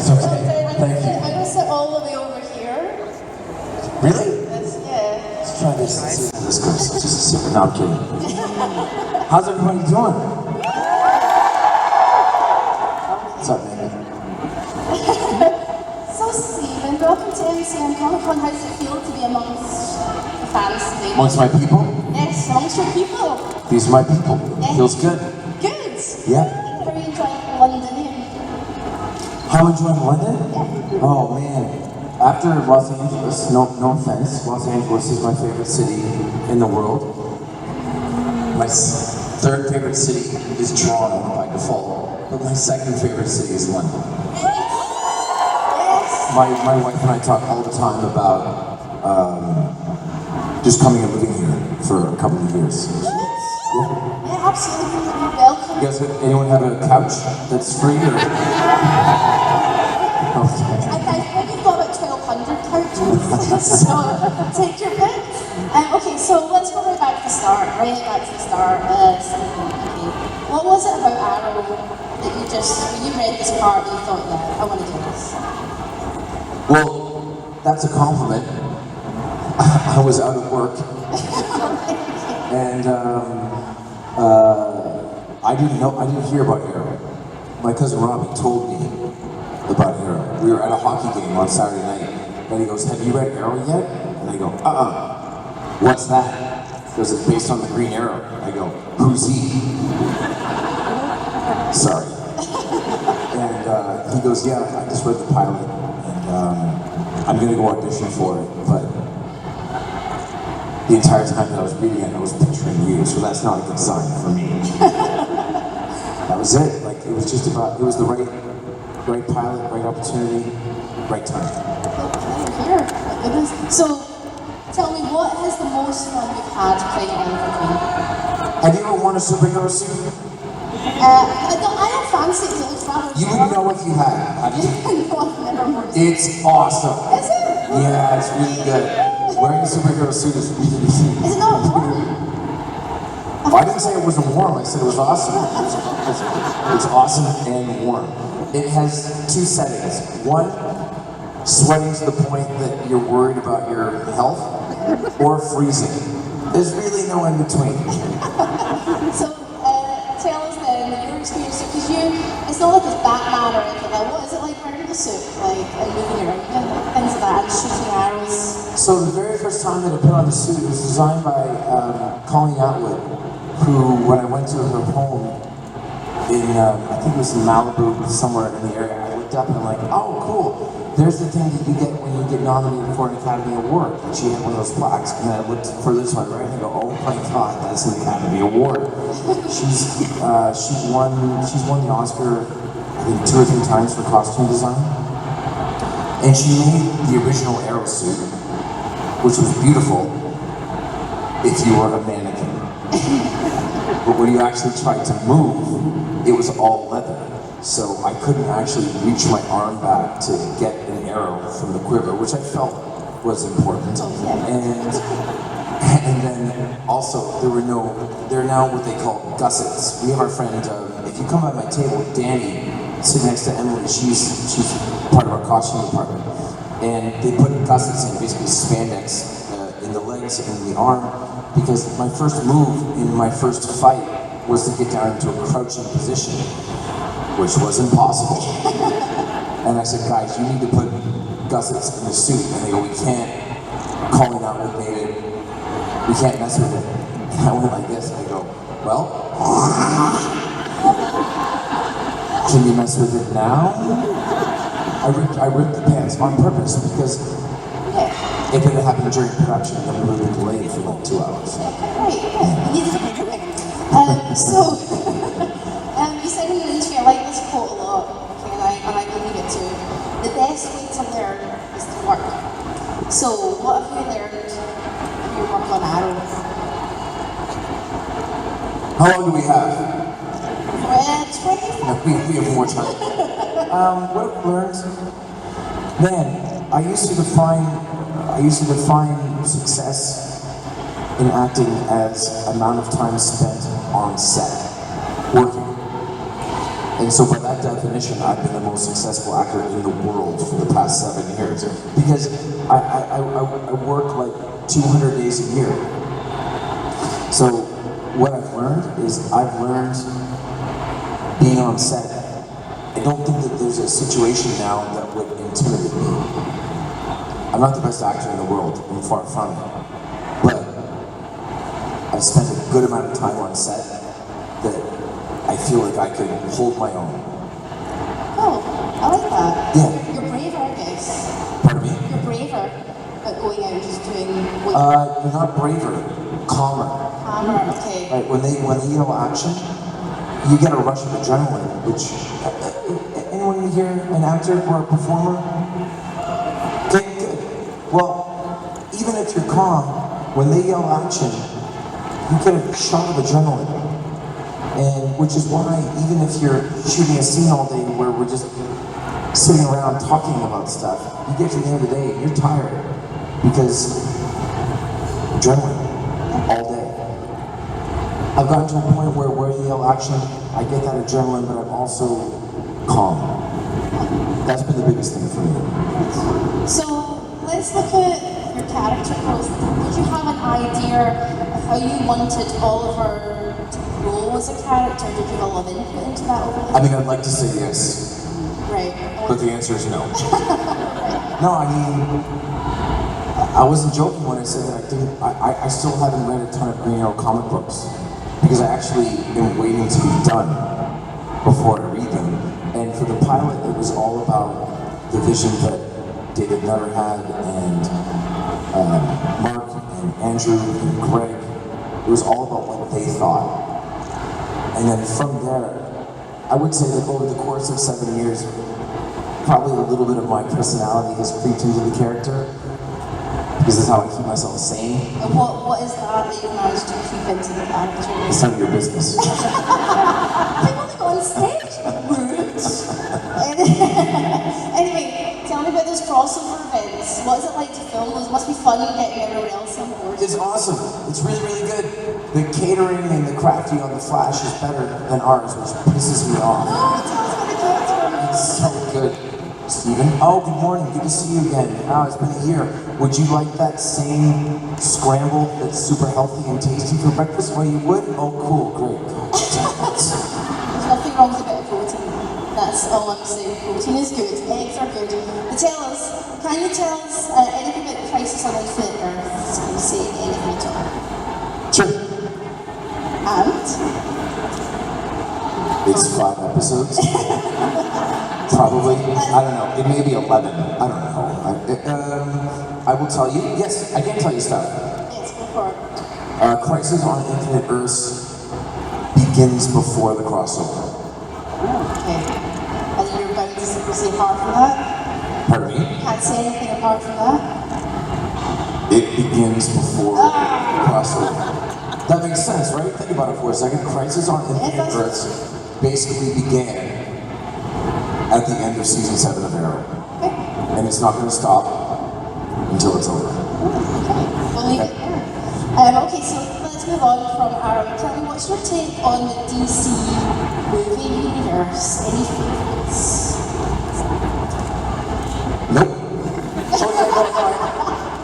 It's okay. Thank you. I'm going to sit all the way over here. Really? Yeah. Let's try this and see how this goes. Just a second. No, I'm kidding. How's everybody doing? What's up, man? So, Stephen, welcome to MCM ComicCon. How does it feel to be amongst the fans today? Amongst my people? Yes, amongst your people. These are my people. Yes. Feels good. Good. Yeah. How are you enjoying London? How I'm enjoying London? Yeah. Oh man. After Los Angeles, no offense, Los Angeles is my favorite city in the world. My third favorite city is Toronto by default, but my second favorite city is London. My wife and I talk all the time about just coming and living here for a couple of years. Yeah, absolutely. You're welcome. You guys, anyone have a couch that's free? Or? I think you've got about 1,200 couches, so take your pick. Okay, so let's go right back to the start, Okay. What was it about Arrow that you when you read this part, you thought, yeah, I want to do this? Well, that's a compliment. I was out of work. And I didn't hear about Arrow. My cousin Robbie told me about Arrow. We were at a hockey game on Saturday night, and he goes, "Have you read Arrow yet?" And I go, "What's that?" He goes, "It's based on the Green Arrow." I go, "Who's he?" Sorry. And he goes, "Yeah, I just read the pilot, and I'm gonna go audition for it." But the entire time that I was reading it, I was picturing you, so that's not a good sign for me. That was it. Like, it was just about, it was the right pilot, right opportunity, right time. Here, my goodness. So, tell me, what is the most fun you've had playing Oliver Queen? Have you ever worn a superhero suit? I don't fancy it, it's rather You wouldn't know if you had you? No, I've never worn it. It's awesome. Is it? Yeah, it's really good. Wearing a superhero suit is really easy. Is it not warm? I didn't say it wasn't warm, I said it was awesome. It's awesome and warm. It has two settings. One, sweating to the point that you're worried about your health, or freezing. There's really no in between. So, tell us then your experience, because it's not like it's Batman or anything like, what is it like wearing the suit, and moving around and things like that, and shooting arrows? So the very first time that I put on the suit, it was designed by Colleen Atwood, who, when I went to her home in, I think it was in Malibu, somewhere in the area, I looked up and I'm like, oh, cool. There's the thing that you get when you get nominated for an Academy Award. And she had one of those plaques, and then I looked further to my right and I go, oh my God, that's an Academy Award. She's won the Oscar, I think 2 or 3 times for costume design. And she made the original Arrow suit, which was beautiful if you were a mannequin. But when you actually tried to move, it was all leather. So I couldn't actually reach my arm back to get an arrow from the quiver, which I felt was important. And then also there are now what they call gussets. We have our friend, if you come by my table, Danny, sitting next to Emily, she's part of our costume department. And they put gussets in, basically spandex, in the legs and in the arm, because my first move in my first fight was to get down into a crouching position, which was impossible. And I said, guys, you need to put gussets in the suit. And they go, we can't. Calling out with David, we can't mess with it. And I went like this, and I go, well, can you mess with it now? I ripped the pants on purpose because if it had happened during production, then we would have been delayed for like 2 hours. Right. So, you said in the interview, I like this quote a lot, okay, and I believe it too. The best way to learn is to work. So, what have you learned from your work on Arrow? How long do we have? 20? No, we have more time. What I've learned? Man, I used to define success in acting as amount of time spent on set, working. And so by that definition, I've been the most successful actor in the world for the past 7 years. Because I work like 200 days a year. So what I've learned is I've learned being on set. I don't think that there's a situation now that would intimidate me. I'm not the best actor in the world, I'm far from it. But I've spent a good amount of time on set that I feel like I could hold my own. Oh, I like that. Yeah. You're braver, I guess. Pardon me? You're braver at going out and just doing what Not braver, calmer. hammer, okay. Right, when they yell action, you get a rush of adrenaline, which, anyone here an actor or a performer? Okay, good. Well, even if you're calm, when they yell action, you get a shot of adrenaline. And which is why, even if you're shooting a scene all day where we're just sitting around talking about stuff, you get to the end of the day, you're tired. Because adrenaline, all day. I've gotten to a point where you yell action, I get that adrenaline, but I'm also calm. That's been the biggest thing for me. So let's look at your character growth. Did you have an idea of how you wanted Oliver to grow as a character? Did you have a lot of input into that over the I mean, I'd like to say yes, Right. but the answer is no. No, I mean, I wasn't joking when I said that I still haven't read a ton of Green Arrow comic books because I actually am waiting to be done before I read them. And for the pilot, it was all about the vision that David Nutter had and Mark and Andrew and Greg. It was all about what they thought. And then from there, I would say that over the course of 7 years, probably a little bit of my personality has creeped into the character, because that's how I keep myself sane. And what is that you managed to keep into the character? It's none of your business. I've only got on stage. Anyway, tell me about those crossover events. What is it like to film those? Must be fun getting everyone else on board. It's awesome. It's really, really good. The catering and the crafting on The Flash is better than ours, which pisses me off. Oh, tell us about the character. It's so good. Stephen? Oh, good morning. Good to see you again. Oh, it's been a year. Would you like that same scramble that's super healthy and tasty for breakfast? Well, you would? Oh, cool. Great. There's nothing wrong with a bit of protein. That's all I'm saying. Protein is good. Eggs are good. But can you tell us anything about Crisis on Infinite Earth? Can you say anything at all? Sure. And? It's 5 episodes. Probably. I don't know. It may be 11. I don't know. I will tell you. Yes, I can tell you stuff. Yes, go for it. Crisis on Infinite Earths begins before the crossover. Okay. And you're going to say apart from that? Pardon me? Can't say anything apart from that? It begins before the crossover. That makes sense, right? Think about it for a second. Crisis on Infinite Earths basically began at the end of season 7 of Arrow. Okay. And it's not going to stop until it's over. Okay. We'll leave it there. Okay, so let's move on from Arrow. Tell me, what's your take on the DC movie universe? Any favorites? Nope.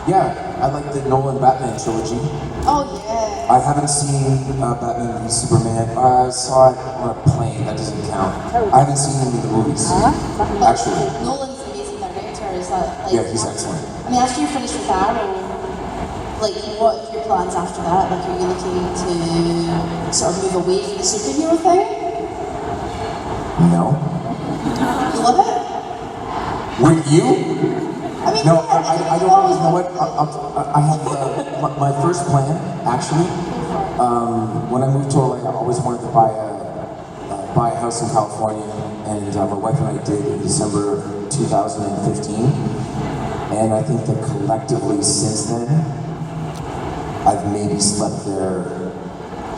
Yeah, I like the Nolan Batman trilogy. Oh, yeah. I haven't seen Batman v Superman. I saw it on a plane, that doesn't count. I haven't seen any of the movies, actually. Nolan's an amazing director, is that like... Yeah, he's excellent. I mean, after you're finished with Arrow, like, what are your plans after that? Like, are you looking to sort of move away from the superhero thing? No. You love it? Were you? I mean, No, yeah, I don't know. You know what? I have my first plan, actually. When I moved to LA, I always wanted to buy a house in California, and my wife and I did in December of 2015. And I think that collectively since then, I've maybe slept there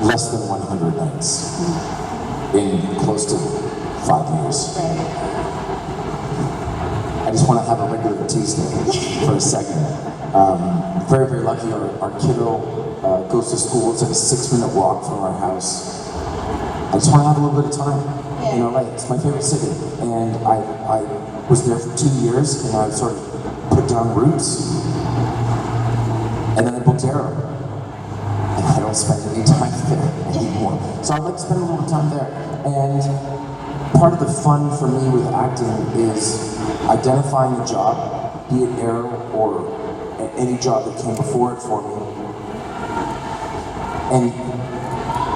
less than 100 nights in close to 5 years. I just want to have a regular Tuesday for a second. Very, very lucky. Our kiddo goes to school. It's like a 6-minute walk from our house. I just want to have a little bit of time. in LA. It's my favorite city. And I was there for 2 years, and I sort of put down roots. And then I booked Arrow. And I don't spend any time there anymore. So I'd like to spend a little time there. And part of the fun for me with acting is identifying a job, be it Arrow or any job that came before it for me, and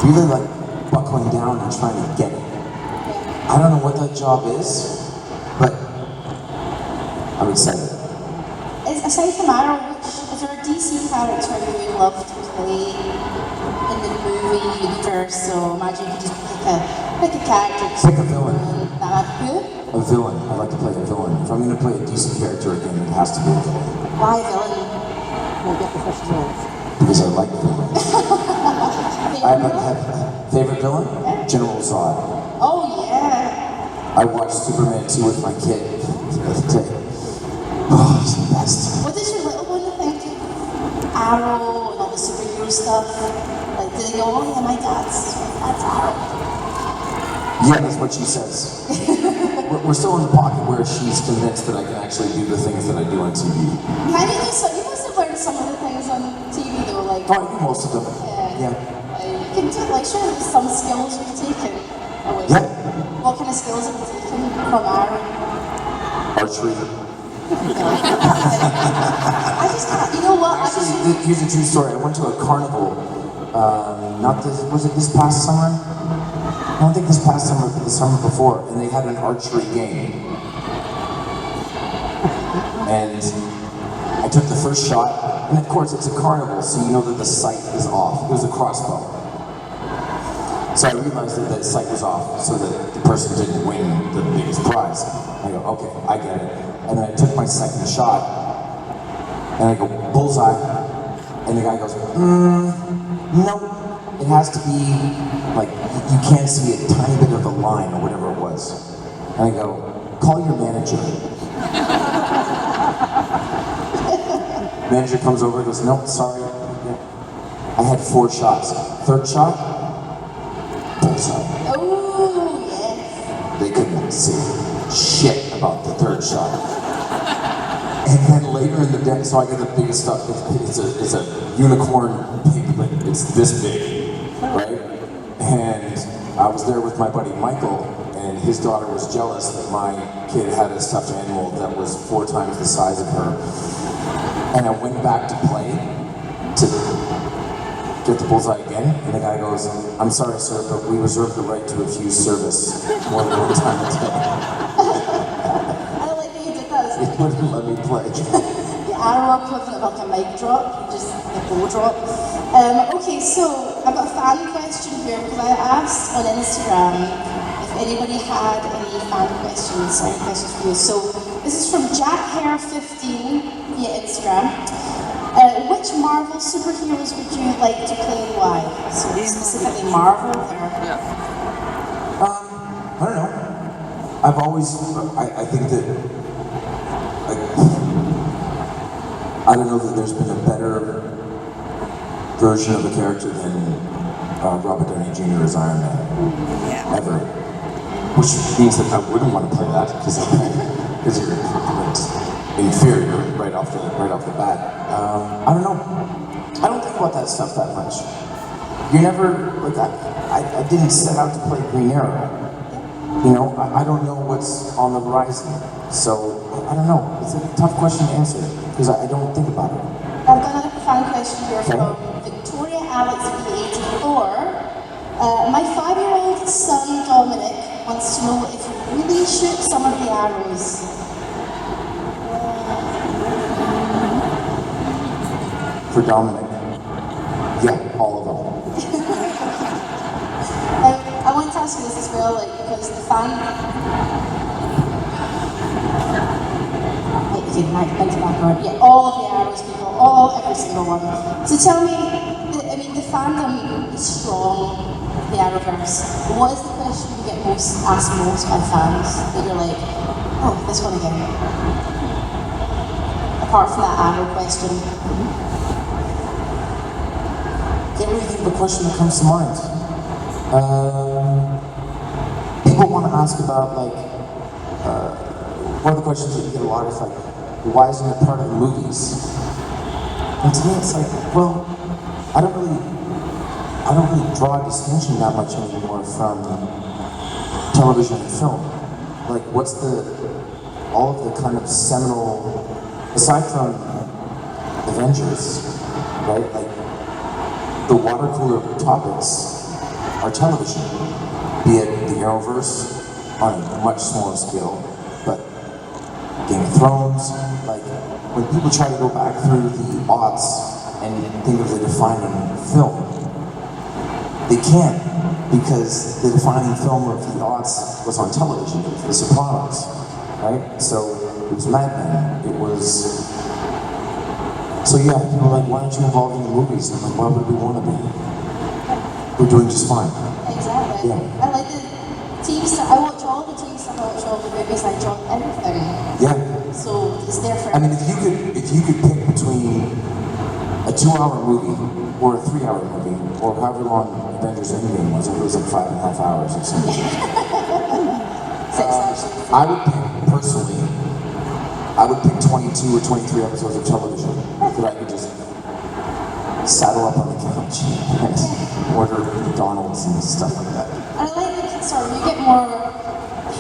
really like buckling down and trying to get it. I don't know what that job is, but I'm excited. Aside from Arrow, is there a DC character you would love to play in the movie universe? So imagine you could just pick a character. Pick a villain. Who? A villain. I'd like to play a villain. If I'm going to play a DC character again, it has to be a villain. Why a villain? We'll get the question answered. Because I like villains. I have a favorite villain? General Zod. Oh yeah. I watched Superman 2 with my kid the other day. Oh, he's the best. What does your little one think of Arrow and all the superhero stuff? Like, do they go, oh yeah, my dad's Arrow? Yeah, that's what she says. We're still in the pocket where she's convinced that I can actually do the things that I do on TV. Can you do so? You must have learned some of the things on TV though, like. Oh, I do most of them. Yeah. You can do, like, sure, there's some skills you've taken. Oh, wait. Yeah. What kind of skills have you taken from Arrow? Archery. I just can't, you know what? Actually, here's a true story. I went to a carnival, was it this past summer? I don't think this past summer, but the summer before, and they had an archery game. And I took the first shot, and of course it's a carnival, so you know that the sight is off. It was a crossbow. So I realized that the sight was off, so that the person didn't win the biggest prize. I go, okay, I get it. And then I took my second shot, and I go, bullseye. And the guy goes, no. It has to be, like, you can't see a tiny bit of a line or whatever it was. And I go, call your manager. Manager comes over and goes, no, sorry. I had 4 shots. Third shot, bullseye. Oh, yes. They couldn't see shit about the third shot. And then later in the day, so I get the biggest stuff. It's a unicorn piglet. It's this big. Right? And I was there with my buddy Michael, and his daughter was jealous that my kid had a stuffed animal that was 4 times the size of her. And I went back to play to get the bullseye again, and the guy goes, I'm sorry, sir, but we reserve the right to refuse service more than 1 time a day. I don't like that you did that. He wouldn't let me play. The Arrow equivalent of like a mic drop, just a bow drop. Okay, so I've got a fan question here because I asked on Instagram if anybody had any fan questions or any questions for you. So this is from JackHair15 via Instagram. Which Marvel superheroes would you like to play and why? So specifically Marvel or? I don't know. I've always, I think that, I don't know that there's been a better version of a character than Robert Downey Jr. as Iron Man, ever. Which means that I wouldn't want to play that because you're inferior right off the bat. I don't know. I don't think about that stuff that much. You never, like, I didn't set out to play Green Arrow. You know, I don't know what's on the horizon. So, I don't know. It's a tough question to answer because I don't think about it. I've got another fan question here from Victoria Alex B84. My 5-year-old son Dominic wants to know if you really shoot some of the arrows. For Dominic, yeah, all of them. I want to ask you this as well, like, because the fan. Yeah, all of the arrows, people, every single one. So tell me, the fandom is strong, the Arrowverse. What is the question you get asked most by fans that you're like, oh, this one again? Apart from that Arrow question. Can't really think of a question that comes to mind. People people want to ask about like, one of the questions that you get a lot is like, why isn't it part of the movies? And to me it's like, well, I don't really draw a distinction that much anymore from television and film. Like, what's all of the kind of seminal, aside from Avengers, right? Like, the water cooler topics are television, be it the Arrowverse on a much smaller scale, but Game of Thrones, like, when people try to go back through the aughts and think of the defining film, they can't, because the defining film of the aughts was on television. It was The Sopranos, right? So it was Mad Men. It was. So yeah, people are like, why aren't you involved in the movies? And I'm like, why would we want to be? We're doing just fine. Exactly. Yeah. I like the TV stuff. I watch all the TV stuff. I watch all the movies. I enjoy everything. Yeah. So it's there for. I mean, if you could pick between a 2-hour movie or a 3-hour movie, or however long Avengers Endgame was, I think it was like 5.5 hours or something. 6 hours. I would pick, personally, I would pick 22 or 23 episodes of television that I could just saddle up on the couch and order McDonald's and stuff like that. And I like the sort of, you get more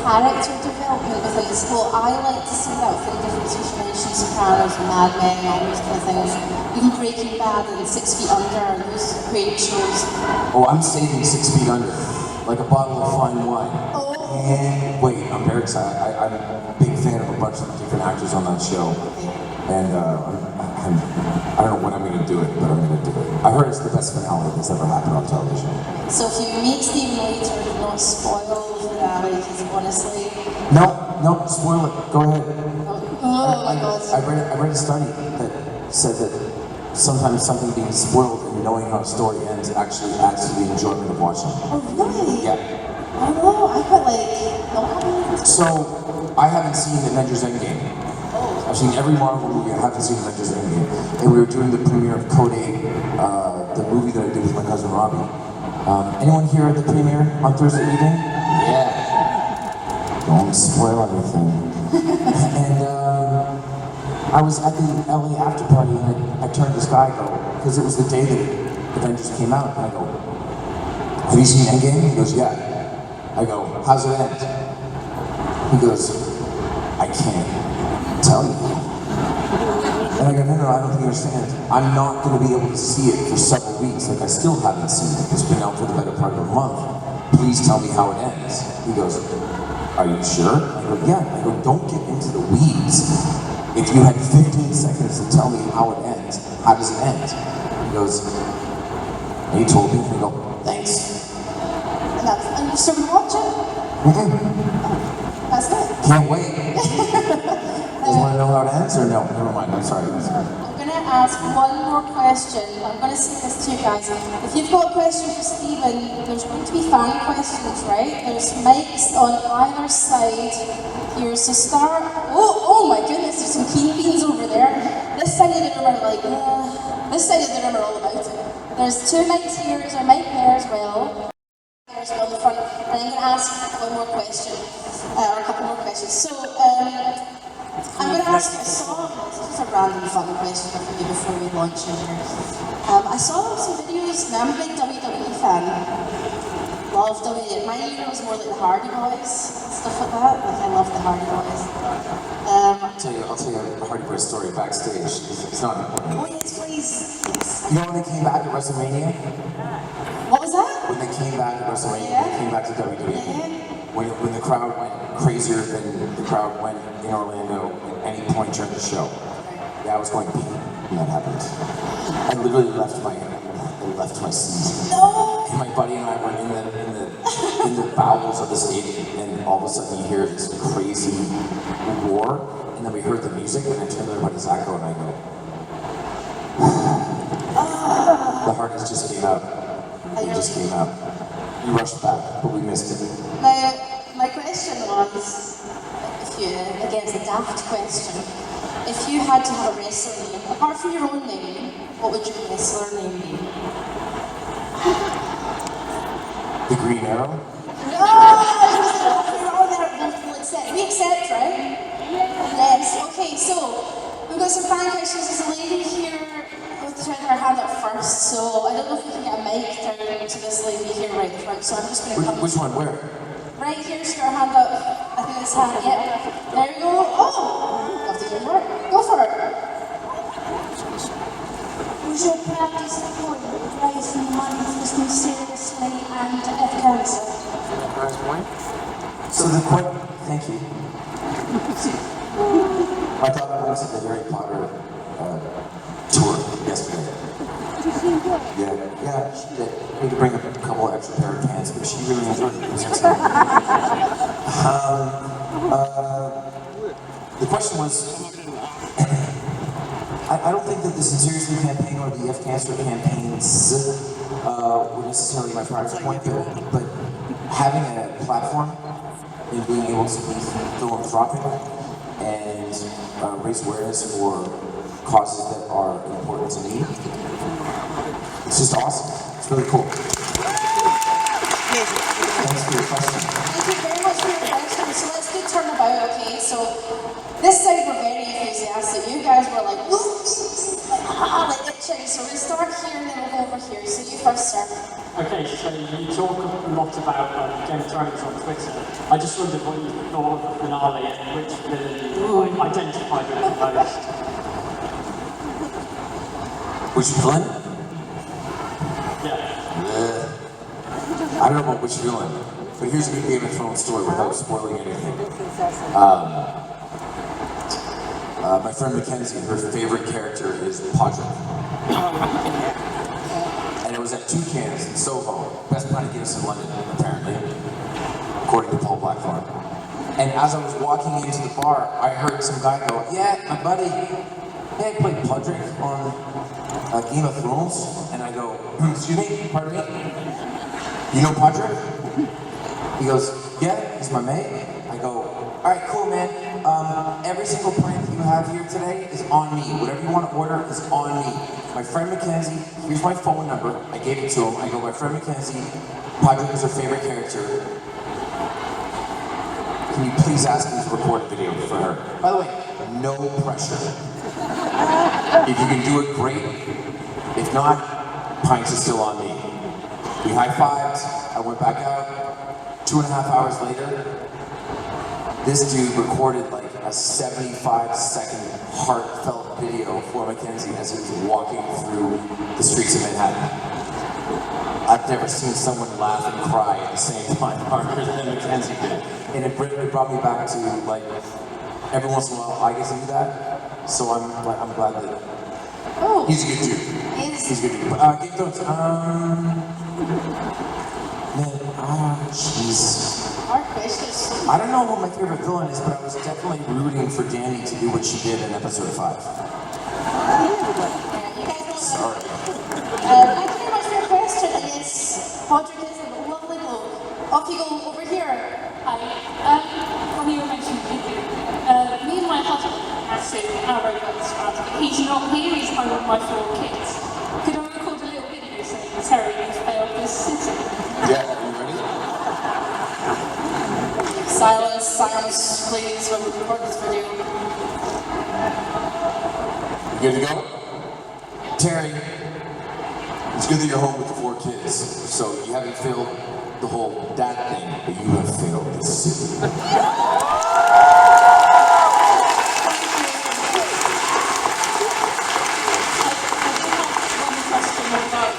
character development within the school. I like to see that within different situations, Sopranos, Mad Men, all those kind of things. Even Breaking Bad and 6 Feet Under, those great shows. Oh, I'm saving 6 feet under, like a bottle of fine wine. Oh. And wait, I'm very excited. I'm a big fan of a bunch of different actors on that show. And I don't know when I'm going to do it, but I'm going to do it. I heard it's the best finale that's ever happened on television. So if you meet Stephen later, do not spoil the finale, because honestly... No, spoil it. Go ahead. Oh my God. I read a study that said that sometimes something being spoiled and knowing how a story ends actually adds to the enjoyment of watching. Oh really? Yeah. I don't know, I felt like... not having it. So, I haven't seen Avengers Endgame. I've seen every Marvel movie, I haven't seen Avengers Endgame. And we were doing the premiere of Code 8, the movie that I did with my cousin Robbie. Anyone here at the premiere on Thursday evening? Yeah. Don't spoil anything. And I was at the LA after party and I turned to this guy and go, because it was the day that Avengers came out, and I go, have you seen Endgame? He goes, yeah. I go, how's it end? He goes, I can't tell you. And I go, no, I don't think you understand. I'm not going to be able to see it for several weeks. Like, I still haven't seen it. It's been out for the better part of a month. Please tell me how it ends. He goes, are you sure? I go, yeah. I go, don't get into the weeds. If you had 15 seconds to tell me how it ends, how does it end? He goes, he told me. I go, thanks. And you started watching? That's it. Can't wait. You want to know how it ends or no? Never mind, I'm sorry. I'm going to ask one more question. I'm going to say this to you guys. If you've got a question for Stephen, there's going to be fan questions, right? There's mics on either side here. So start. Oh my goodness, there's some keen beans over there. This side of the room are like, this side of the room are all about it. There's 2 mics here, there's a mic there as well. There's one in the front. And I'm going to ask one more question, or a couple more questions. So, I'm going to ask you a song. This is a random fun question for you before we launch in here. I saw some videos. Now I'm a big WWE fan. Love WWE. My era was more like the Hardy Boys, stuff like that. Like, I love the Hardy Boys. I'll tell you a Hardy Boy story backstage. It's not important. Oh yes, please. Yes. You know when they came back at WrestleMania? What was that? When they came back at WrestleMania, Yeah. they came back to WWE. Yeah. When the crowd went crazier than the crowd went in Orlando at any point during the show. Yeah, I was going to pee when that happened. I literally left my seat. No! And my buddy and I were in the bowels of the stadium, and all of a sudden you hear this crazy roar, and then we heard the music, and I turned to my buddy Zacho and I go, the Hardys just came out. They just came out. We rushed back, but we missed it. Now, my question was, again, it's a daft question. If you had to have a wrestler name, apart from your own name, what would your wrestler name be? The Green Arrow? No! accept, right? Yes. Okay, so we've got some fan questions. There's a lady here with her hand up first, so I don't know if we can get a mic down to this lady here right in front, so I'm just going to come. Which one? Where? Right here, she's got her hand up. I think it's hand, yeah. There we go. Oh! You have to do more. Go for it. Was your practice point raising money for some seriously and cancer? So thank you. My daughter went to the Harry Potter tour yesterday. Yeah, she did. We had to bring a couple extra pair of pants, but she really enjoyed it. It was excellent. The question was, I don't think that the Sincerely campaign or the F Cancer campaigns were necessarily my priority point, but having a platform and being able to be philanthropic and raise awareness for causes that are important to me, it's just awesome. It's really cool. Thanks for your question. Thank you very much for your question. So let's do turnabout, okay? So this side were very enthusiastic. You guys were like, like itching. So we'll start here and then we'll go over here. So you first, sir. Okay, so you talk a lot about Game of Thrones on Twitter. I just wondered what you thought of the finale and which villain you identified with the most. Which villain? Yeah. I don't know about which villain, but here's a good Game of Thrones story without spoiling anything. My friend Mackenzie, her favorite character is Podrick. And it was at Toucan's in Soho, best pint of Guinness in London, apparently, according to Paul Blackthorne. And as I was walking into the bar, I heard some guy go, "Yeah, my buddy, yeah, I played Podrick on Game of Thrones." And I go, "Excuse me, pardon me? You know Podrick?" He goes, "Yeah, he's my mate." I go, "All right, cool, man. Every single pint that you have here today is on me. Whatever you want to order is on me. My friend Mackenzie, here's my phone number." I gave it to him. I go, "My friend Mackenzie, Podrick is her favorite character. Can you please ask me to record a video for her?" By the way, no pressure. If you can do it, great. If not, pints is still on me. We high-fived. I went back out. 2.5 hours later, this dude recorded like a 75-second heartfelt video for Mackenzie as he was walking through the streets of Manhattan. I've never seen someone laugh and cry at the same time harder than Mackenzie did. And it brought me back to, like, every once in a while I get to do that. So I'm glad that he's a good dude. He's a good dude. But Game of Thrones, jeez. Hard questions. I don't know what my favorite villain is, but I was definitely rooting for Dany to do what she did in episode 5. You guys know Sorry. thank you very much for your question. Yes, Podrick is a lovely bloke. Off you go over here. Hi. When you were mentioning video, me and my husband are massive Arrowverse fans, but he's not here, he's home with my 4 kids. Could I record a little video saying, "Terry, you've failed this city"? Yeah, are you ready? Silence, please, when we record this video. You good to go? Terry, it's good that you're home with the 4 kids. So you haven't failed the whole dad thing, but you have failed the city. I do have one question about that.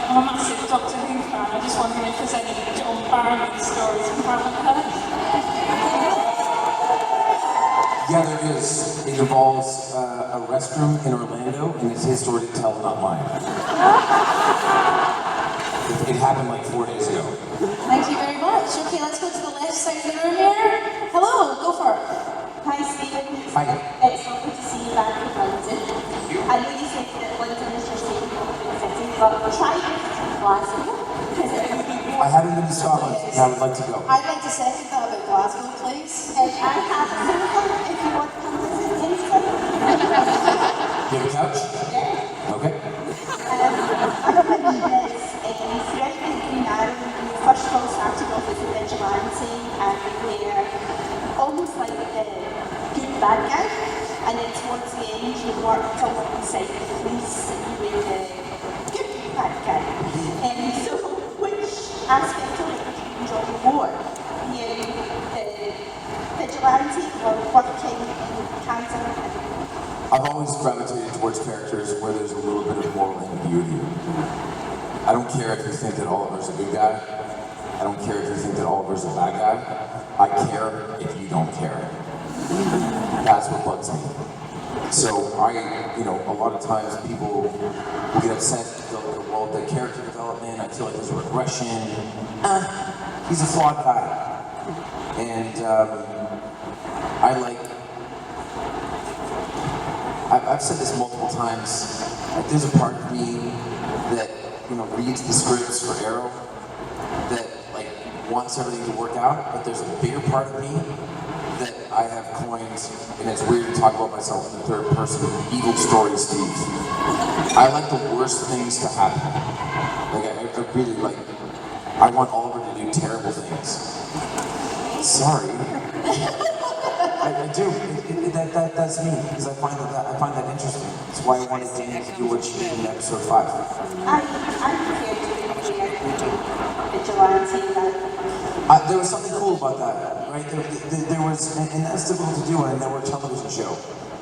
I'm a massive Doctor Who fan. I'm just wondering if there's any John Barrowman stories we haven't heard. Yeah, there is. It involves a restroom in Orlando, and it's his story to tell, not mine. It happened like 4 days ago. Thank you very much. Okay, let's go to the left side of the room here. Hello, go for it. Hi, Stephen. Hi. It's lovely to see you back in London. I know you said that London is your favourite city, but try visiting Glasgow. I haven't been to Scotland, and I would like to go. I'd like to second that about Glasgow, please. I have a cinema if you want to come visit anytime. Do you have a couch? Yeah. Okay. Other question is, throughout the Green Arrow, when you first of all started off as a vigilante, and where almost like bad guy. And then towards the end, you worked alongside the police and you were the good bad guy. So which aspect of it did you enjoy more? The vigilante or working in cancer? I've always gravitated towards characters where there's a little bit of moral ambiguity. I don't care if you think that Oliver's a good guy. I don't care if you think that Oliver's a bad guy. I care if you don't care. That's what bugs me. So a lot of times people will get upset, well, the character development, I feel like there's a regression. He's a flawed guy. And I've said this multiple times, like there's a part of me that, reads the scripts for Arrow, that wants everything to work out, but there's a bigger part of me that I have coined, and it's weird to talk about myself in the third person, evil story Steve. I like the worst things to happen. I really I want Oliver to do terrible things. Sorry. I do. That's me, because I find that interesting. That's why I wanted Dana to do what she did in episode 5. I'm prepared to be vigilante. There was something cool about that, right? There was, and that's difficult to do on a network television show.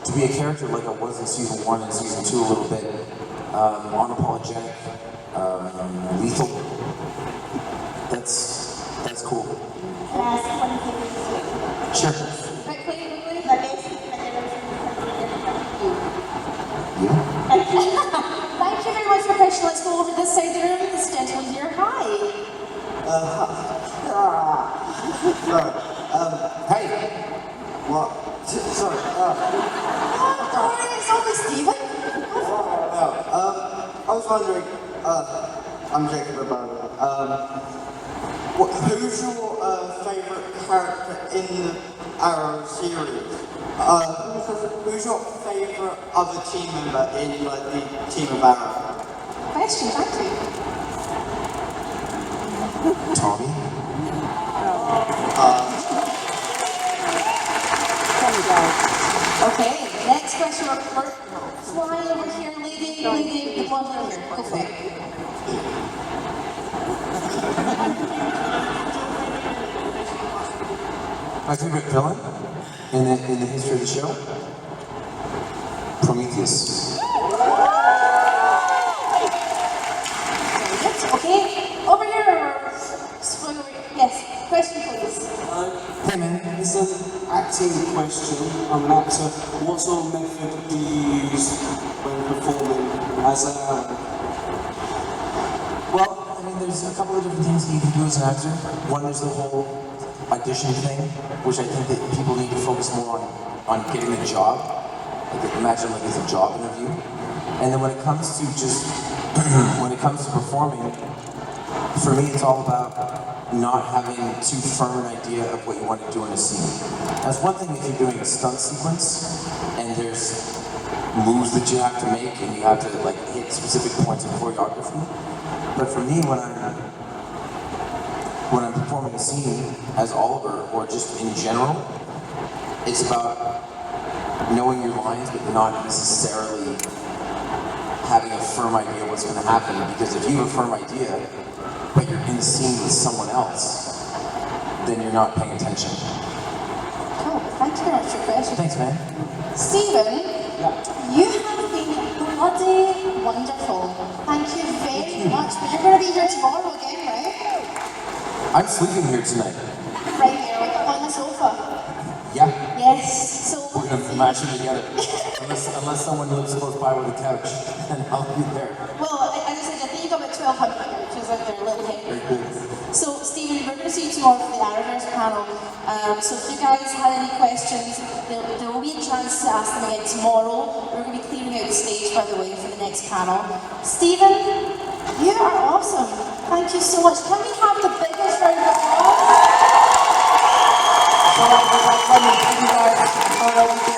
To be a character like I was in season 1 and season 2 a little bit, unapologetic, lethal. That's cool. Can I ask one thing? Sure. Quickly. The best thing I've ever seen you. Yeah. Thank you very much for the question. Let's go over this side of the room. This gentleman here. Hi. Hey. What? Sorry. Don't worry, it's only Stephen. I was wondering, I'm Jacob Abona. Who's your favourite character in the Arrow series? Who's your favourite other team member in the team of Arrow? Question, thank you. Tommy? Okay, next question. We're flying over here, lady, the blonde lady here. Go for it. My favorite villain in the history of the show? Prometheus. Okay, over here. Yes, question please. Hey man, it's an acting question. I'm an actor. What sort of method do you use when performing as a... Well, there's a couple of different things that you can do as an actor. One, there's the whole audition thing, which I think that people need to focus more on getting a job. Imagine it's a job interview. And then when it comes to performing, for me it's all about not having too firm an idea of what you want to do in a scene. That's one thing if you're doing a stunt sequence and there's moves that you have to make and you have to hit specific points in choreography. But for me, when I'm performing a scene as Oliver, or just in general, it's about knowing your lines, but not necessarily having a firm idea what's going to happen. Because if you have a firm idea, but you're in the scene with someone else, then you're not paying attention. Oh, thank you very much for your question. Thanks, man. Stephen, you have been bloody wonderful. Thank you very much. But you're going to be here tomorrow again, right? I'm sleeping here tonight. Right there, on the sofa. Yeah. Yes, so... We're going to match it together. Unless someone lives close by with a couch, then I'll be there. Well, as I said, I think you've got about 1,200 couches out there, a little heavy. Very good. So, Stephen, we're going to see you tomorrow for the Arrowverse panel. So if you guys had any questions, there will be a chance to ask them again tomorrow. We're going to be clearing out the stage, by the way, for the next panel. Stephen, you are awesome. Thank you so much. Can we have the biggest round of applause? Thank you guys.